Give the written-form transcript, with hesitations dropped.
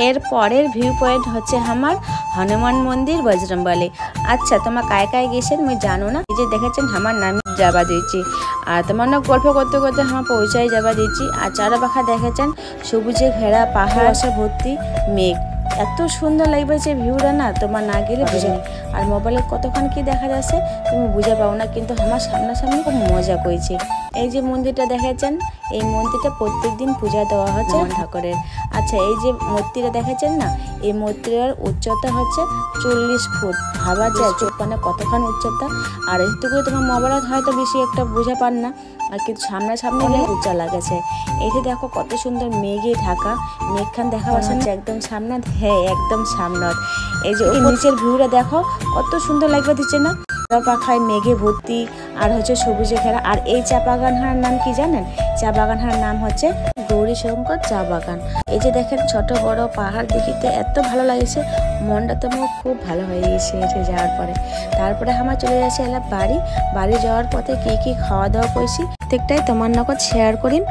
এর পরের view point হচ্ছে আমার হনুমান মন্দির বজরংবলী। আচ্ছা তোমার কায় কায় গেছেন মুই জানো না, এই যে দেখেছেন আমার নামে যাবা দিয়েছি আর তোমার না গল্প করতে করতে আমার পৌঁছায় যাবা দিয়েছি। আর চারপাখা দেখেছেন সবুজে ঘেরা পাহাড় আসা ভর্তি মেঘ, এত সুন্দর লাগবে যে ভিউটা না তোমার না গেলে বুঝে নি। আর মোবাইলে কতক্ষণ কি দেখা যাচ্ছে তুমি বুঝে পাও না, কিন্তু আমার সামনাসামনি খুব মজা করেছে। এই যে মন্দিরটা দেখেছেন, এই মন্দিরটা প্রত্যেকদিন পূজা দেওয়া হচ্ছে ঠাকুরের। আচ্ছা এই যে মূর্তিটা দেখেছেন না, এই মূর্তির উচ্চতা হচ্ছে 40 ফুট। ভাবা যায় মানে কতক্ষণ উচ্চতা। আর এইটুকু তোমার মোবাইলে হয়তো বেশি একটা বুঝে পান না, আর কিন্তু সামনাসামনি অনেক উচ্চা লাগেছে। এই যে দেখো কত সুন্দর মেঘে ঢাকা, মেঘখান দেখা পাচ্ছে একদম সামনে, হ্যাঁ একদম সামনে। এই যে নিচের ভিউটা দেখো কত সুন্দর লাগবে দিচ্ছে না, পাখায় মেঘে ভর্তি আর হচ্ছে সবুজে ঘেরা। আর এই চা বাগানহার নাম কি জানেন? চা বাগানহার নাম হচ্ছে গৌরী শঙ্কর চা বাগান। এই যে দেখেন ছোট বড় পাহাড় দেখিতে এত ভালো লাগছে, মনটা তো আমার খুব ভালো হয়ে গেছে এসে যাওয়ার পরে। তারপরে আমার চলে যাচ্ছে এলাম বাড়ি যাওয়ার পথে কি কি খাওয়া দাওয়া করেছি প্রত্যেকটাই তোমার নগদ শেয়ার করিম।